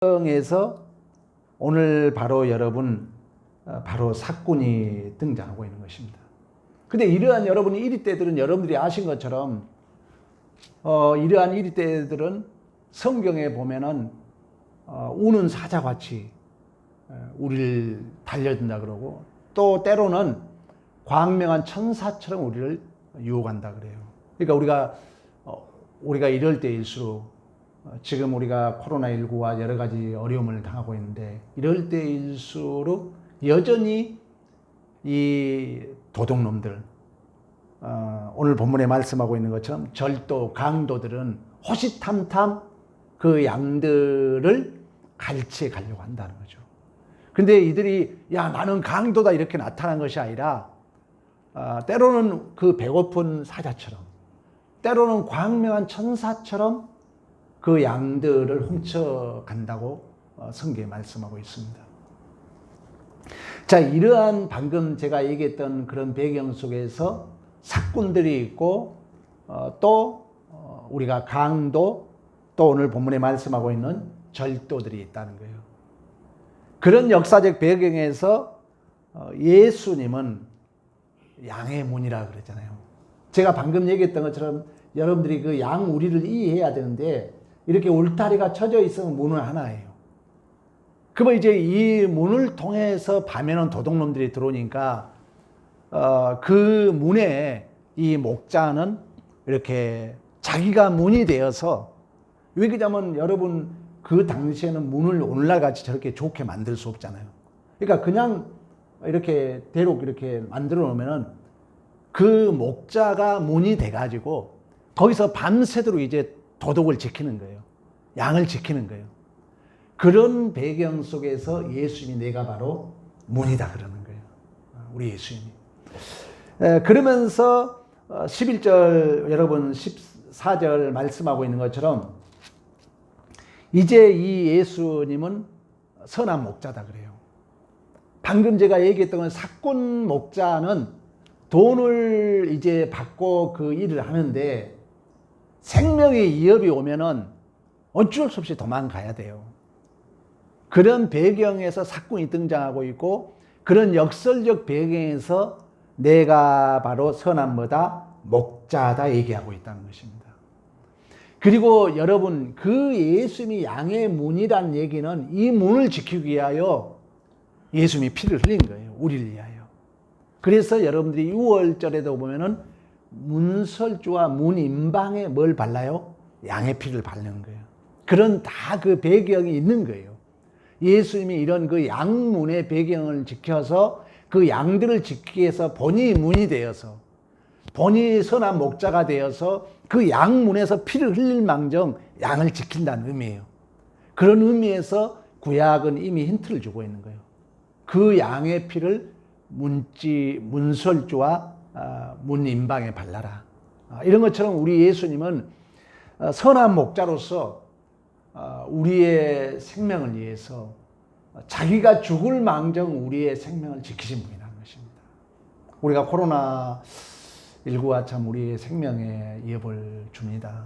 에서 오늘 바로 여러분 바로 사꾼이 등장하고 있는 것입니다. 근데 이러한 여러분이 이리때들은 여러분들이 아신 것처럼 이러한 이리때들은 성경에 보면은 우는 사자같이 우리를 달려든다 그러고 또 때로는 광명한 천사처럼 우리를 유혹한다 그래요. 그러니까 우리가 이럴 때일수록 지금 우리가 코로나19와 여러 가지 어려움을 당하고 있는데 이럴 때일수록 여전히 이 도둑놈들, 오늘 본문에 말씀하고 있는 것처럼 절도, 강도들은 호시탐탐 그 양들을 갈취해 가려고 한다는 거죠. 근데 이들이 야 나는 강도다 이렇게 나타난 것이 아니라 때로는 그 배고픈 사자처럼 때로는 광명한 천사처럼 그 양들을 훔쳐간다고 성경에 말씀하고 있습니다. 자, 이러한 방금 제가 얘기했던 그런 배경 속에서 사꾼들이 있고 또 우리가 강도 또 오늘 본문에 말씀하고 있는 절도들이 있다는 거예요. 그런 역사적 배경에서 예수님은 양의 문이라 그랬잖아요. 제가 방금 얘기했던 것처럼 여러분들이 그 양 우리를 이해해야 되는데 이렇게 울타리가 쳐져 있으면 문은 하나예요. 그러면 이제 이 문을 통해서 밤에는 도둑놈들이 들어오니까 그 문에 이 목자는 이렇게 자기가 문이 되어서 왜 그러냐면 여러분 그 당시에는 문을 오늘날 같이 저렇게 좋게 만들 수 없잖아요. 그러니까 그냥 이렇게 대로 이렇게 만들어 놓으면은 그 목자가 문이 돼가지고 거기서 밤새도록 이제 도덕을 지키는 거예요. 양을 지키는 거예요. 그런 배경 속에서 예수님이 내가 바로 문이다 그러는 거예요. 우리 예수님이. 그러면서 11절 여러분 14절 말씀하고 있는 것처럼 이제 이 예수님은 선한 목자다 그래요. 방금 제가 얘기했던 건 사꾼 목자는 돈을 이제 받고 그 일을 하는데 생명의 위협이 오면은 어쩔 수 없이 도망가야 돼요. 그런 배경에서 사꾼이 등장하고 있고 그런 역설적 배경에서 내가 바로 선한 뭐다? 목자다 얘기하고 있다는 것입니다. 그리고 여러분 그 예수님이 양의 문이란 얘기는 이 문을 지키기 위하여 예수님이 피를 흘린 거예요. 우리를 위하여. 그래서 여러분들이 6월절에도 보면은 문설주와 문인방에 뭘 발라요? 양의 피를 바르는 거예요. 그런 다 그 배경이 있는 거예요. 예수님이 이런 그 양문의 배경을 지켜서 그 양들을 지키기 위해서 본인이 문이 되어서 본인이 선한 목자가 되어서 그 양문에서 피를 흘릴 망정 양을 지킨다는 의미예요. 그런 의미에서 구약은 이미 힌트를 주고 있는 거예요. 그 양의 피를 문설주와 문인방에 발라라. 이런 것처럼 우리 예수님은 선한 목자로서 우리의 생명을 위해서 자기가 죽을 망정 우리의 생명을 지키신 분이라는 것입니다. 우리가 코로나19가 참 우리의 생명에 위협을 줍니다.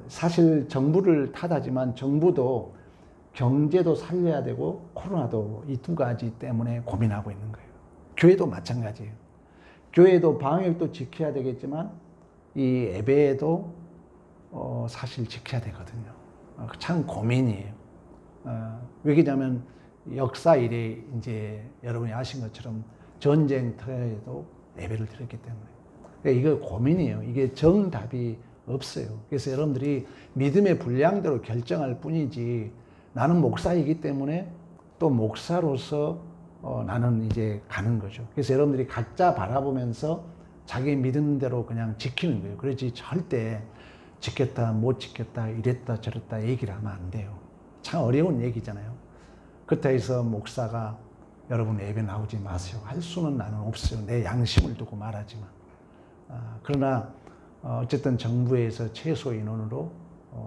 사실 정부를 탓하지만 정부도 경제도 살려야 되고 코로나도 이 두 가지 때문에 고민하고 있는 거예요. 교회도 마찬가지예요. 교회도 방역도 지켜야 되겠지만 이 예배도 사실 지켜야 되거든요. 참 고민이에요. 왜 그러냐면 역사 이래 이제 여러분이 아신 것처럼 전쟁터에도 예배를 드렸기 때문에 이거 고민이에요. 이게 정답이 없어요. 그래서 여러분들이 믿음의 분량대로 결정할 뿐이지 나는 목사이기 때문에 또 목사로서 나는 이제 가는 거죠. 그래서 여러분들이 각자 바라보면서 자기 믿음대로 그냥 지키는 거예요. 그렇지 절대 지켰다 못 지켰다 이랬다 저랬다 얘기를 하면 안 돼요. 참 어려운 얘기잖아요. 그렇다고 해서 목사가 여러분 예배 나오지 마세요. 할 수는 나는 없어요. 내 양심을 두고 말하지만. 그러나 어쨌든 정부에서 최소 인원으로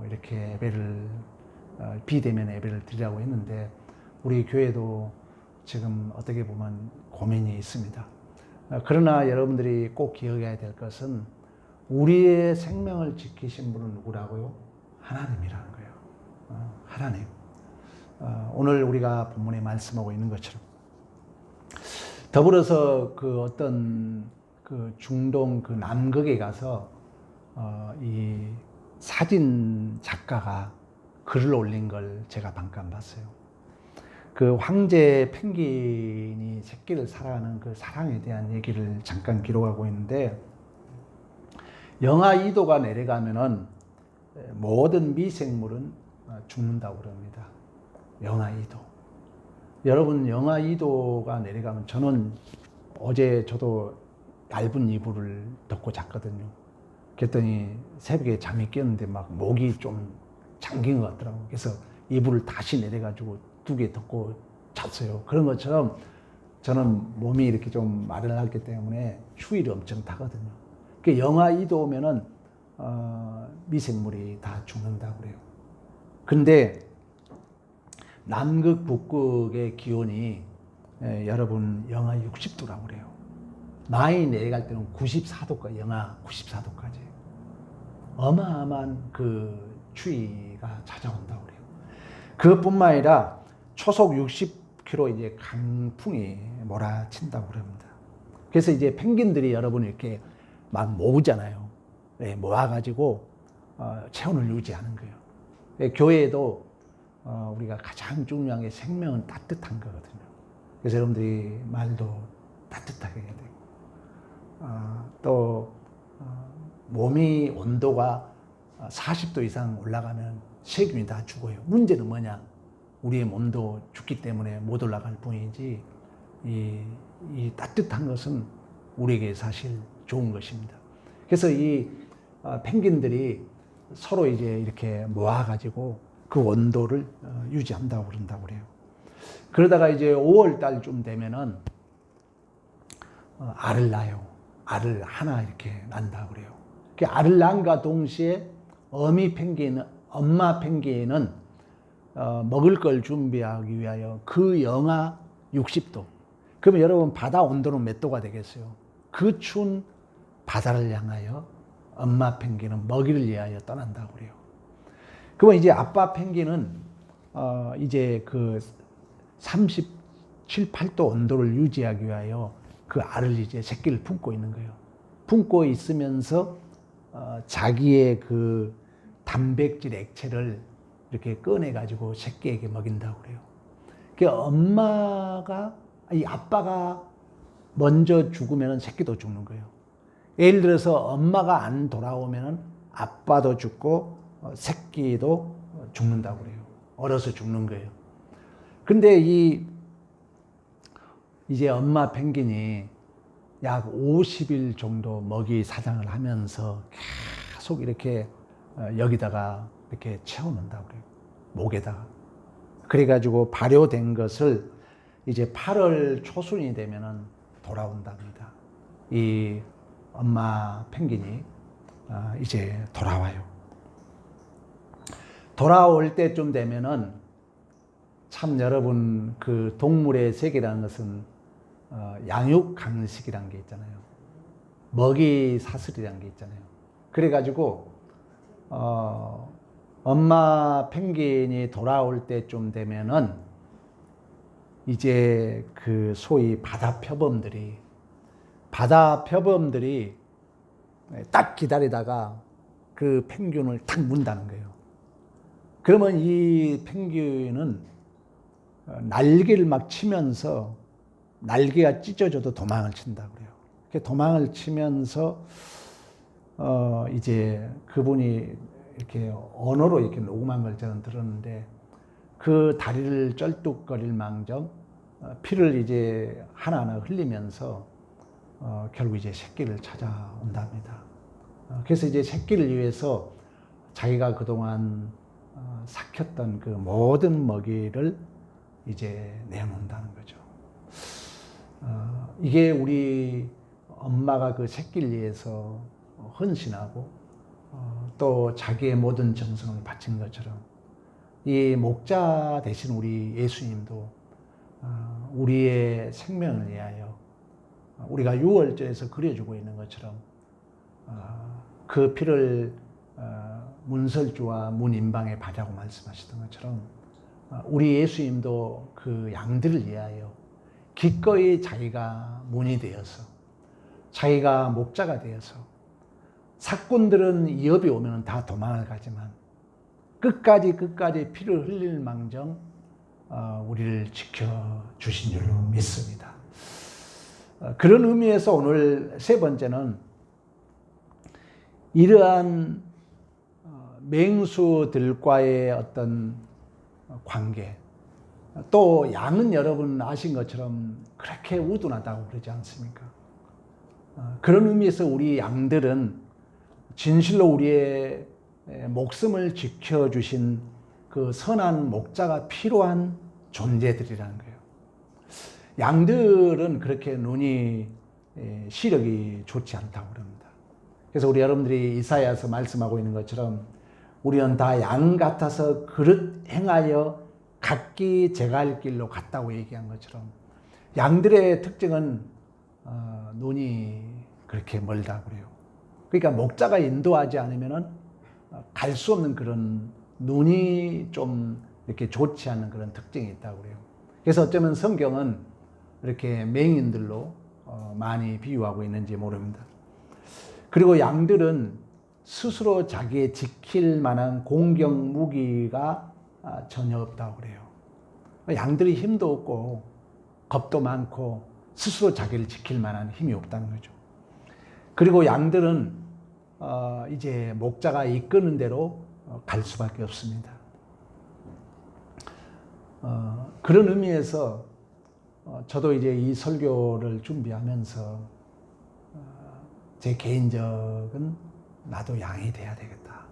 이렇게 예배를 비대면 예배를 드리라고 했는데 우리 교회도 지금 어떻게 보면 고민이 있습니다. 그러나 여러분들이 꼭 기억해야 될 것은 우리의 생명을 지키신 분은 누구라고요? 하나님이라는 거예요. 하나님. 오늘 우리가 본문에 말씀하고 있는 것처럼 더불어서 그 어떤 그 중동 그 남극에 가서 이 사진 작가가 글을 올린 걸 제가 잠깐 봤어요. 그 황제 펭귄이 새끼를 사랑하는 그 사랑에 대한 얘기를 잠깐 기록하고 있는데, 영하 2도가 내려가면은 모든 미생물은 죽는다고 그럽니다. 영하 2도. 여러분, 영하 2도가 내려가면, 저는 어제 저도 얇은 이불을 덮고 잤거든요. 그랬더니 새벽에 잠이 깼는데 막 목이 좀 잠긴 것 같더라고요. 그래서 이불을 다시 내려가지고 2개 덮고 잤어요. 그런 것처럼 저는 몸이 이렇게 좀 마른하기 때문에 추위를 엄청 타거든요. 그 영하 2도 오면은 미생물이 다 죽는다고 그래요. 근데 남극, 북극의 기온이 여러분 영하 60도라고 그래요. 많이 내려갈 때는 94도까지, 영하 94도까지. 어마어마한 그 추위가 찾아온다고 그래요. 그것뿐만 아니라 초속 60km 이제 강풍이 몰아친다고 그럽니다. 그래서 이제 펭귄들이 여러분 이렇게 막 모으잖아요. 네, 모아가지고 체온을 유지하는 거예요. 교회에도 우리가 가장 중요한 게 생명은 따뜻한 거거든요. 그래서 여러분들이 말도 따뜻하게 해야 되고, 또 몸이 온도가 40도 이상 올라가면 세균이 다 죽어요. 문제는 뭐냐? 우리의 몸도 죽기 때문에 못 올라갈 뿐이지, 이 따뜻한 것은 우리에게 사실 좋은 것입니다. 그래서 이 펭귄들이 서로 이제 이렇게 모아가지고 그 온도를 유지한다고 그런다고 그래요. 그러다가 이제 5월 달쯤 되면은 알을 낳아요. 알을 하나 이렇게 낳는다고 그래요. 그 알을 낳은과 동시에 엄마 펭귄은 먹을 걸 준비하기 위하여 그 영하 60도. 그러면 여러분 바다 온도는 몇 도가 되겠어요? 그 추운 바다를 향하여 엄마 펭귄은 먹이를 위하여 떠난다고 그래요. 그러면 이제 아빠 펭귄은 이제 그 37, 8도 온도를 유지하기 위하여 그 알을 이제 새끼를 품고 있는 거예요. 품고 있으면서 자기의 그 단백질 액체를 이렇게 꺼내가지고 새끼에게 먹인다고 그래요. 그러니까 아빠가 먼저 죽으면 새끼도 죽는 거예요. 예를 들어서 엄마가 안 돌아오면 아빠도 죽고 새끼도 죽는다고 그래요. 얼어서 죽는 거예요. 근데 이제 엄마 펭귄이 약 50일 정도 먹이 사냥을 하면서 계속 이렇게 여기다가 이렇게 채워놓는다고 그래요. 목에다가. 그래가지고 발효된 것을 이제 8월 초순이 되면은 돌아온답니다. 이 엄마 펭귄이 이제 돌아와요. 돌아올 때쯤 되면은 참 여러분, 그 동물의 세계라는 것은 양육 강식이라는 게 있잖아요. 먹이 사슬이라는 게 있잖아요. 그래가지고 엄마 펭귄이 돌아올 때쯤 되면은 이제 그 소위 바다 표범들이 딱 기다리다가 그 펭귄을 탁 문다는 거예요. 그러면 이 펭귄은 날개를 막 치면서 날개가 찢어져도 도망을 친다고 그래요. 도망을 치면서 이제 그분이 이렇게 언어로 이렇게 녹음한 걸 저는 들었는데, 그 다리를 쩔뚝거릴 망정 피를 이제 하나하나 흘리면서 결국 이제 새끼를 찾아온답니다. 그래서 이제 새끼를 위해서 자기가 그동안 삭혔던 그 모든 먹이를 이제 내놓는다는 거죠. 이게 우리 엄마가 그 새끼를 위해서 헌신하고 또 자기의 모든 정성을 바친 것처럼, 이 목자 대신 우리 예수님도 우리의 생명을 위하여 우리가 6월절에서 그려주고 있는 것처럼 그 피를 문설주와 문인방의 바라고 말씀하셨던 것처럼 우리 예수님도 그 양들을 위하여 기꺼이 자기가 문이 되어서 자기가 목자가 되어서 사꾼들은 위협이 오면 다 도망을 가지만 끝까지 피를 흘릴 망정 우리를 지켜주신 줄로 믿습니다. 그런 의미에서 오늘 세 번째는 이러한 맹수들과의 어떤 관계, 또 양은 여러분 아신 것처럼 그렇게 우둔하다고 그러지 않습니까? 그런 의미에서 우리 양들은 진실로 우리의 목숨을 지켜주신 그 선한 목자가 필요한 존재들이라는 거예요. 양들은 그렇게 눈이 시력이 좋지 않다고 그럽니다. 그래서 우리 여러분들이 이사야서 말씀하고 있는 것처럼 우리는 다 양 같아서 그릇 행하여 각기 제갈 길로 갔다고 얘기한 것처럼 양들의 특징은 눈이 그렇게 멀다고 그래요. 그러니까 목자가 인도하지 않으면 갈 수 없는 그런 눈이 좀 이렇게 좋지 않은 그런 특징이 있다고 그래요. 그래서 어쩌면 성경은 이렇게 맹인들로 많이 비유하고 있는지 모릅니다. 그리고 양들은 스스로 자기의 지킬 만한 공격 무기가 전혀 없다고 그래요. 양들이 힘도 없고 겁도 많고 스스로 자기를 지킬 만한 힘이 없다는 거죠. 그리고 양들은 이제 목자가 이끄는 대로 갈 수밖에 없습니다. 그런 의미에서 저도 이제 이 설교를 준비하면서 제 개인적인 나도 양이 돼야 되겠다.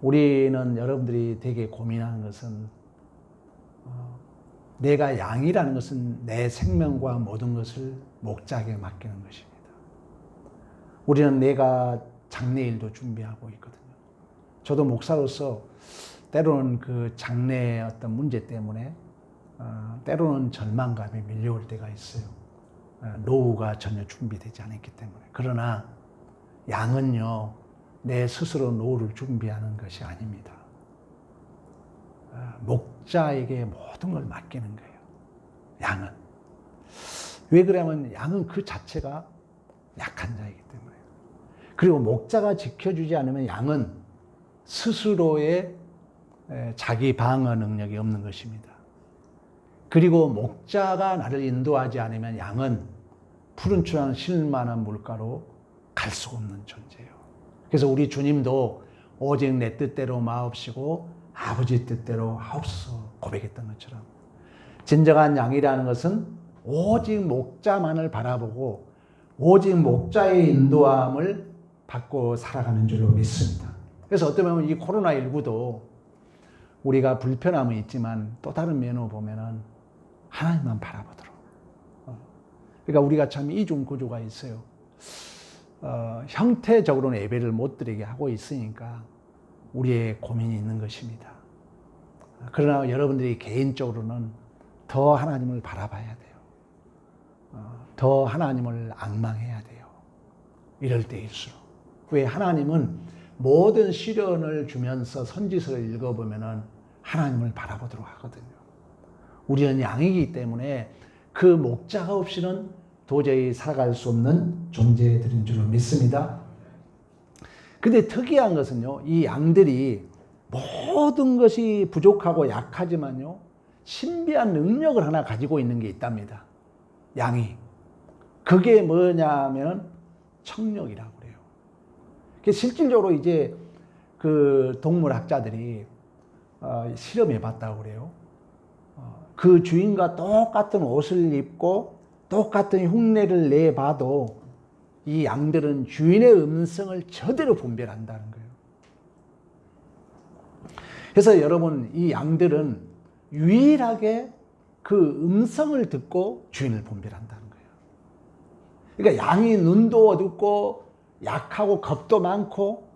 우리는 여러분들이 되게 고민하는 것은 내가 양이라는 것은 내 생명과 모든 것을 목자에게 맡기는 것입니다. 우리는 내가 장례일도 준비하고 있거든요. 저도 목사로서 때로는 그 장래의 어떤 문제 때문에 때로는 절망감이 밀려올 때가 있어요. 노후가 전혀 준비되지 않았기 때문에. 그러나 양은요, 내 스스로 노후를 준비하는 것이 아닙니다. 목자에게 모든 걸 맡기는 거예요. 양은. 왜 그러냐면 양은 그 자체가 약한 자이기 때문에. 그리고 목자가 지켜주지 않으면 양은 스스로의 자기 방어 능력이 없는 것입니다. 그리고 목자가 나를 인도하지 않으면 양은 푸른 초장 실만한 물가로 갈 수가 없는 존재예요. 그래서 우리 주님도 오직 내 뜻대로 마옵시고 아버지 뜻대로 하옵소서 고백했던 것처럼 진정한 양이라는 것은 오직 목자만을 바라보고 오직 목자의 인도함을 받고 살아가는 줄로 믿습니다. 그래서 어떻게 보면 이 코로나19도 우리가 불편함은 있지만 또 다른 면으로 보면은 하나님만 바라보도록. 그러니까 우리가 참 이중 구조가 있어요. 형태적으로는 예배를 못 드리게 하고 있으니까 우리의 고민이 있는 것입니다. 그러나 여러분들이 개인적으로는 더 하나님을 바라봐야 돼요. 더 하나님을 앙망해야 돼요. 이럴 때일수록. 왜 하나님은 모든 시련을 주면서 선지서를 읽어보면은 하나님을 바라보도록 하거든요. 우리는 양이기 때문에 그 목자가 없이는 도저히 살아갈 수 없는 존재들인 줄로 믿습니다. 근데 특이한 것은요, 이 양들이 모든 것이 부족하고 약하지만요, 신비한 능력을 하나 가지고 있는 게 있답니다. 양이. 그게 뭐냐면 청력이라고 그래요. 실질적으로 이제 그 동물학자들이 실험해 봤다고 그래요. 그 주인과 똑같은 옷을 입고 똑같은 흉내를 내봐도 이 양들은 주인의 음성을 저대로 분별한다는 거예요. 그래서 여러분, 이 양들은 유일하게 그 음성을 듣고 주인을 분별한다는 거예요. 그러니까 양이 눈도 어둡고 약하고 겁도 많고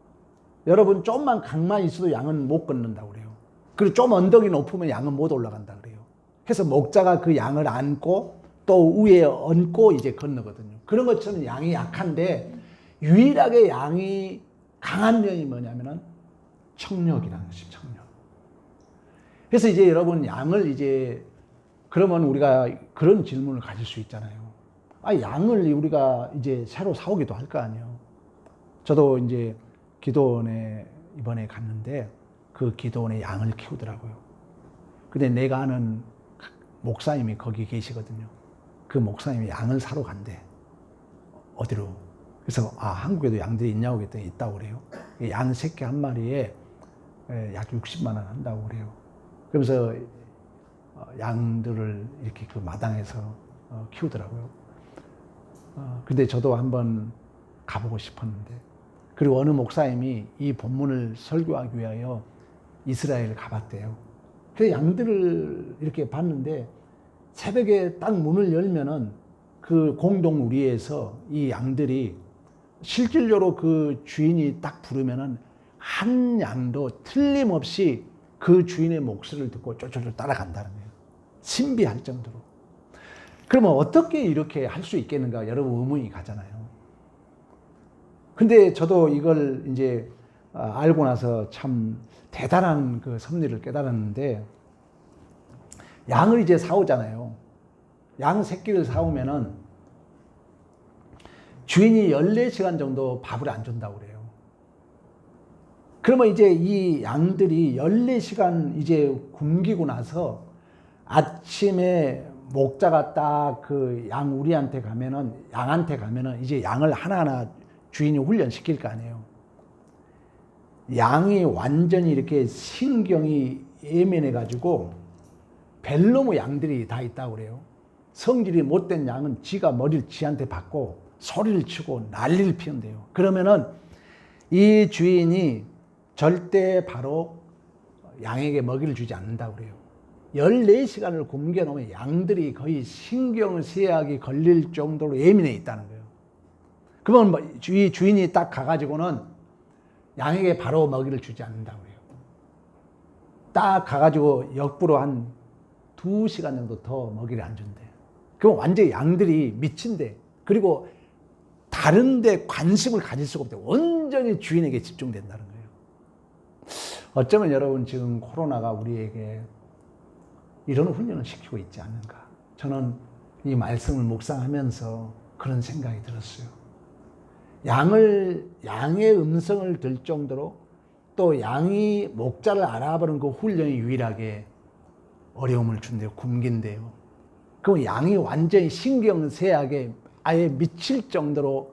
여러분 좀만 강만 있어도 양은 못 걷는다고 그래요. 그리고 좀 언덕이 높으면 양은 못 올라간다고 그래요. 그래서 목자가 그 양을 안고 또 위에 얹고 이제 건너거든요. 그런 것처럼 양이 약한데 유일하게 양이 강한 면이 뭐냐면은 청력이라는 것입니다. 청력. 그래서 이제 여러분 양을 이제 그러면 우리가 그런 질문을 가질 수 있잖아요. 양을 우리가 이제 새로 사오기도 할 거 아니에요. 저도 이제 기도원에 이번에 갔는데 그 기도원에 양을 키우더라고요. 근데 내가 아는 목사님이 거기 계시거든요. 그 목사님이 양을 사러 간대. 어디로? 그래서 한국에도 양들이 있냐고 했더니 있다고 그래요. 양 새끼 한 마리에 약 60만 원 한다고 그래요. 그러면서 양들을 이렇게 그 마당에서 키우더라고요. 근데 저도 한번 가보고 싶었는데, 그리고 어느 목사님이 이 본문을 설교하기 위하여 이스라엘 가봤대요. 그래서 양들을 이렇게 봤는데 새벽에 딱 문을 열면은 그 공동 우리에서 이 양들이 실질적으로 그 주인이 딱 부르면은 한 양도 틀림없이 그 주인의 목소리를 듣고 쫄쫄쫄 따라간다는 거예요. 신비할 정도로. 그러면 어떻게 이렇게 할 수 있겠는가 여러분 의문이 가잖아요. 근데 저도 이걸 이제 알고 나서 참 대단한 그 섭리를 깨달았는데, 양을 이제 사오잖아요. 양 새끼를 사오면은 주인이 14시간 정도 밥을 안 준다고 그래요. 그러면 이제 이 양들이 14시간 이제 굶기고 나서 아침에 목자가 딱 그 양 우리한테 가면은, 양한테 가면은 이제 양을 하나하나 주인이 훈련시킬 거 아니에요. 양이 완전히 이렇게 신경이 예민해가지고 벨로무 양들이 다 있다고 그래요. 성질이 못된 양은 지가 머리를 지한테 받고 소리를 치고 난리를 피운대요. 그러면은 이 주인이 절대 바로 양에게 먹이를 주지 않는다고 그래요. 14시간을 굶겨놓으면 양들이 거의 신경쇠약이 걸릴 정도로 예민해 있다는 거예요. 그러면 이 주인이 딱 가가지고는 양에게 바로 먹이를 주지 않는다고 해요. 딱 가가지고 역부로 한 2시간 정도 더 먹이를 안 준대. 그럼 완전히 양들이 미친대. 그리고 다른 데 관심을 가질 수가 없대. 완전히 주인에게 집중된다는 거예요. 어쩌면 여러분 지금 코로나가 우리에게 이런 훈련을 시키고 있지 않는가. 저는 이 말씀을 묵상하면서 그런 생각이 들었어요. 양의 음성을 들 정도로 또 양이 목자를 알아보는 그 훈련이 유일하게 어려움을 준대요. 굶긴대요. 그럼 양이 완전히 신경쇠약에 아예 미칠 정도로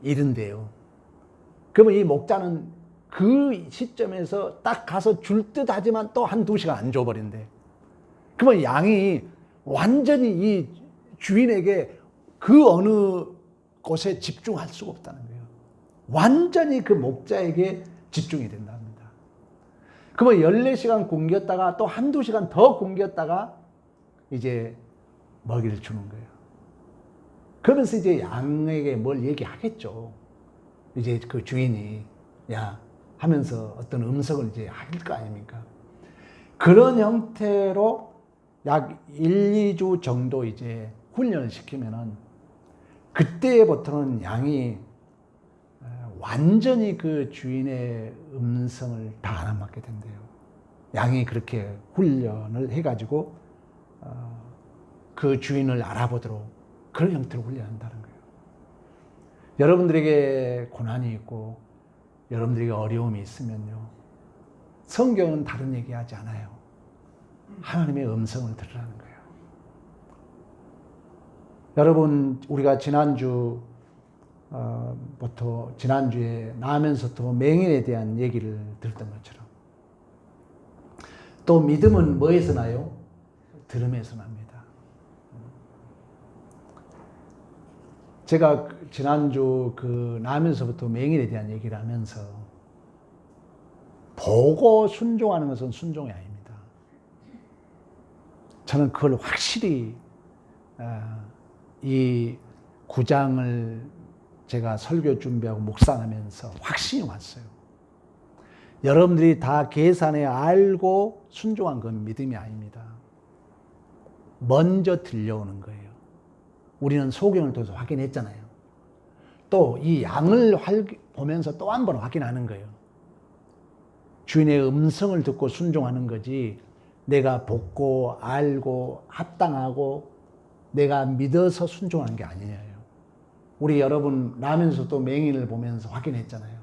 이른대요. 그러면 이 목자는 그 시점에서 딱 가서 줄 듯 하지만 또 한 2시간 안 줘버린대. 그러면 양이 완전히 이 주인에게 그 어느 곳에 집중할 수가 없다는 거예요. 완전히 그 목자에게 집중이 된답니다. 그러면 14시간 굶겼다가 또 한두 시간 더 굶겼다가 이제 먹이를 주는 거예요. 그러면서 이제 양에게 뭘 얘기하겠죠. 이제 그 주인이 야 하면서 어떤 음성을 이제 할 거 아닙니까? 그런 형태로 약 1, 2주 정도 이제 훈련을 시키면은 그때부터는 양이 완전히 그 주인의 음성을 다 알아맞게 된대요. 양이 그렇게 훈련을 해가지고 그 주인을 알아보도록 그런 형태로 훈련한다는 거예요. 여러분들에게 고난이 있고 여러분들에게 어려움이 있으면요, 성경은 다른 얘기하지 않아요. 하나님의 음성을 들으라는 거예요. 여러분, 우리가 지난주에 나면서부터 맹인에 대한 얘기를 들었던 것처럼 또 믿음은 뭐에서 나요? 들음에서 납니다. 제가 지난주 그 나면서부터 맹인에 대한 얘기를 하면서 보고 순종하는 것은 순종이 아닙니다. 저는 그걸 확실히 이 9장을 제가 설교 준비하고 묵상하면서 확신이 왔어요. 여러분들이 다 계산해 알고 순종한 건 믿음이 아닙니다. 먼저 들려오는 거예요. 우리는 소경을 통해서 확인했잖아요. 또 이 양을 보면서 또 한 번 확인하는 거예요. 주인의 음성을 듣고 순종하는 거지, 내가 보고 알고 합당하고 내가 믿어서 순종하는 게 아니에요. 우리 여러분 라면서도 맹인을 보면서 확인했잖아요.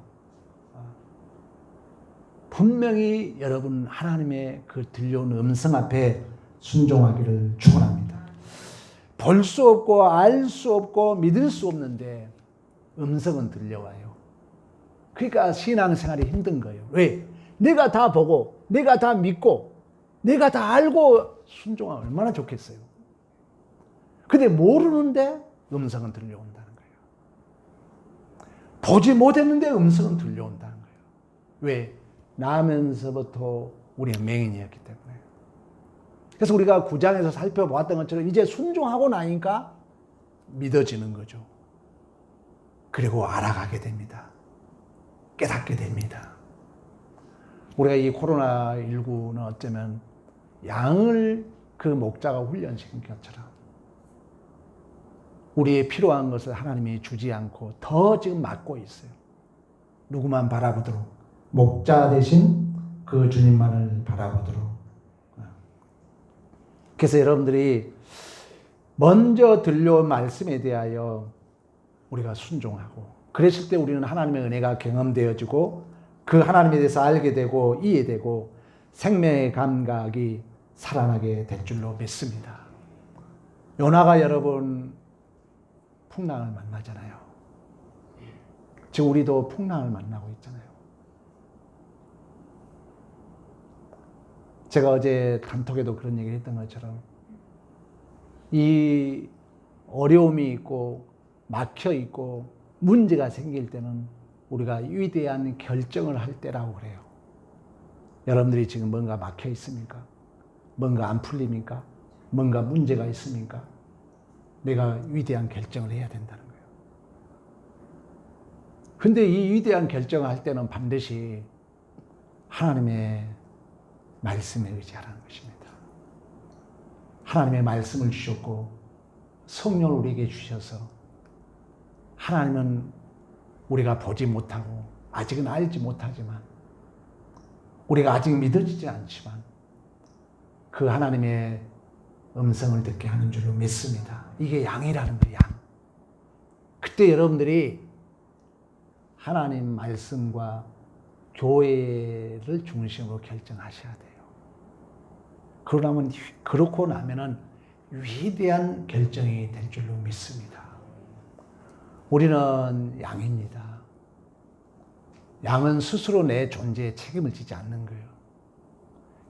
분명히 여러분 하나님의 그 들려온 음성 앞에 순종하기를 축원합니다. 볼 수 없고 알 수 없고 믿을 수 없는데 음성은 들려와요. 그러니까 신앙생활이 힘든 거예요. 왜? 내가 다 보고 내가 다 믿고 내가 다 알고 순종하면 얼마나 좋겠어요. 근데 모르는데 음성은 들려온다는 거예요. 보지 못했는데 음성은 들려온다는 거예요. 왜? 나면서부터 우리가 맹인이었기 때문에. 그래서 우리가 9장에서 살펴보았던 것처럼 이제 순종하고 나니까 믿어지는 거죠. 그리고 알아가게 됩니다. 깨닫게 됩니다. 우리가 이 코로나19는 어쩌면 양을 그 목자가 훈련시킨 것처럼 우리의 필요한 것을 하나님이 주지 않고 더 지금 막고 있어요. 누구만 바라보도록, 목자 대신 그 주님만을 바라보도록. 그래서 여러분들이 먼저 들려온 말씀에 대하여 우리가 순종하고, 그랬을 때 우리는 하나님의 은혜가 경험되어지고 그 하나님에 대해서 알게 되고 이해되고 생명의 감각이 살아나게 될 줄로 믿습니다. 요나가 여러분 풍랑을 만나잖아요. 지금 우리도 풍랑을 만나고 있잖아요. 제가 어제 단톡에도 그런 얘기를 했던 것처럼 이 어려움이 있고 막혀 있고 문제가 생길 때는 우리가 위대한 결정을 할 때라고 그래요. 여러분들이 지금 뭔가 막혀 있습니까? 뭔가 안 풀립니까? 뭔가 문제가 있습니까? 내가 위대한 결정을 해야 된다는 거예요. 근데 이 위대한 결정을 할 때는 반드시 하나님의 말씀에 의지하라는 것입니다. 하나님의 말씀을 주셨고 성령을 우리에게 주셔서 하나님은 우리가 보지 못하고 아직은 알지 못하지만 우리가 아직 믿어지지 않지만 그 하나님의 음성을 듣게 하는 줄로 믿습니다. 이게 양이라는 거예요. 양. 그때 여러분들이 하나님 말씀과 교회를 중심으로 결정하셔야 돼요. 그렇고 나면은 위대한 결정이 될 줄로 믿습니다. 우리는 양입니다. 양은 스스로 내 존재에 책임을 지지 않는 거예요.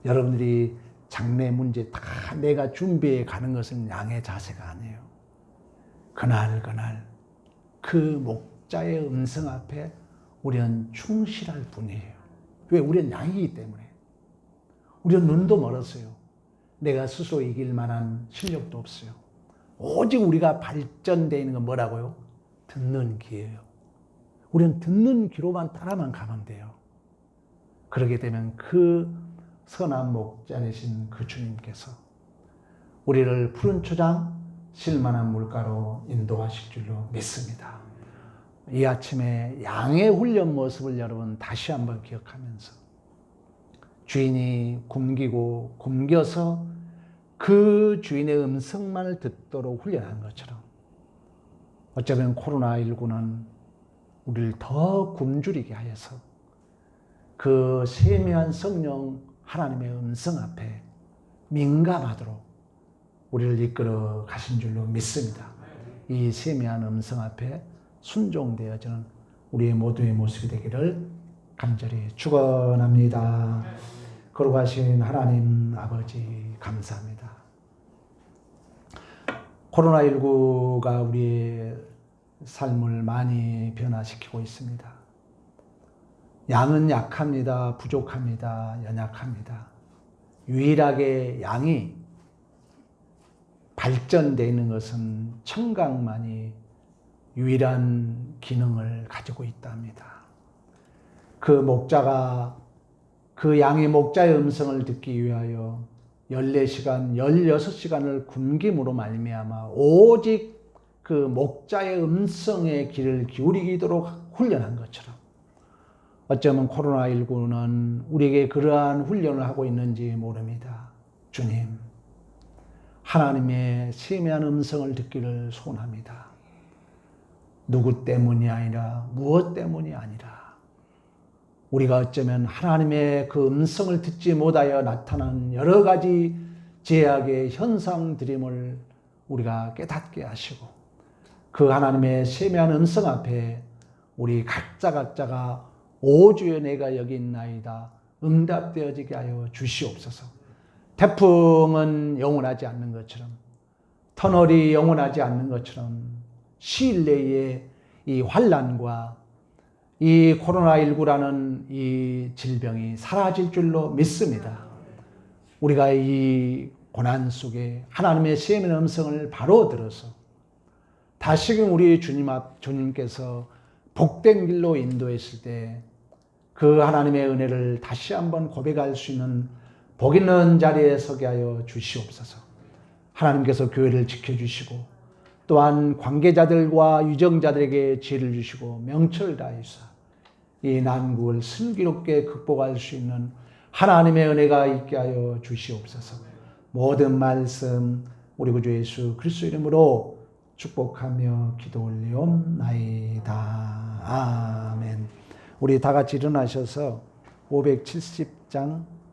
여러분들이 장래 문제 다 내가 준비해 가는 것은 양의 자세가 아니에요. 그날 그 목자의 음성 앞에 우리는 충실할 뿐이에요. 왜? 우리는 양이기 때문에. 우리는 눈도 멀었어요. 내가 스스로 이길 만한 실력도 없어요. 오직 우리가 발전되어 있는 건 뭐라고요? 듣는 귀예요. 우리는 듣는 귀로만 따라만 가면 돼요. 그러게 되면 그 선한 목자 되신 그 주님께서 우리를 푸른 초장 실만한 물가로 인도하실 줄로 믿습니다. 이 아침에 양의 훈련 모습을 여러분 다시 한번 기억하면서 주인이 굶겨서 그 주인의 음성만을 듣도록 훈련한 것처럼 어쩌면 코로나19는 우리를 더 굶주리게 하여서 그 세미한 성령 하나님의 음성 앞에 민감하도록 우리를 이끌어 가신 줄로 믿습니다. 이 세미한 음성 앞에 순종되어지는 우리의 모두의 모습이 되기를 간절히 축원합니다. 거룩하신 하나님 아버지 감사합니다. 코로나19가 우리의 삶을 많이 변화시키고 있습니다. 양은 약합니다. 부족합니다. 연약합니다. 유일하게 양이 발전되어 있는 것은 청각만이 유일한 기능을 가지고 있답니다. 그 목자가 그 양의 목자의 음성을 듣기 위하여 14시간, 16시간을 굶김으로 말미암아 오직 그 목자의 음성에 귀를 기울이도록 훈련한 것처럼 어쩌면 코로나19는 우리에게 그러한 훈련을 하고 있는지 모릅니다. 주님, 하나님의 세미한 음성을 듣기를 소원합니다. 누구 때문이 아니라 무엇 때문이 아니라 우리가 어쩌면 하나님의 그 음성을 듣지 못하여 나타난 여러 가지 제약의 현상들임을 우리가 깨닫게 하시고 그 하나님의 세미한 음성 앞에 우리 각자가 오주여 내가 여기 있나이다 응답되어지게 하여 주시옵소서. 태풍은 영원하지 않는 것처럼 터널이 영원하지 않는 것처럼 시일 내에 이 환난과 이 코로나19라는 이 질병이 사라질 줄로 믿습니다. 우리가 이 고난 속에 하나님의 세미한 음성을 바로 들어서 다시금 우리 주님께서 복된 길로 인도했을 때 그 하나님의 은혜를 다시 한번 고백할 수 있는 복 있는 자리에 서게 하여 주시옵소서. 하나님께서 교회를 지켜주시고 또한 관계자들과 유정자들에게 지혜를 주시고 명철을 다하사 이 난국을 슬기롭게 극복할 수 있는 하나님의 은혜가 있게 하여 주시옵소서. 모든 말씀 우리 구주 예수 그리스도 이름으로 축복하며 기도 올리옵나이다. 아멘. 우리 다 같이 일어나셔서 570장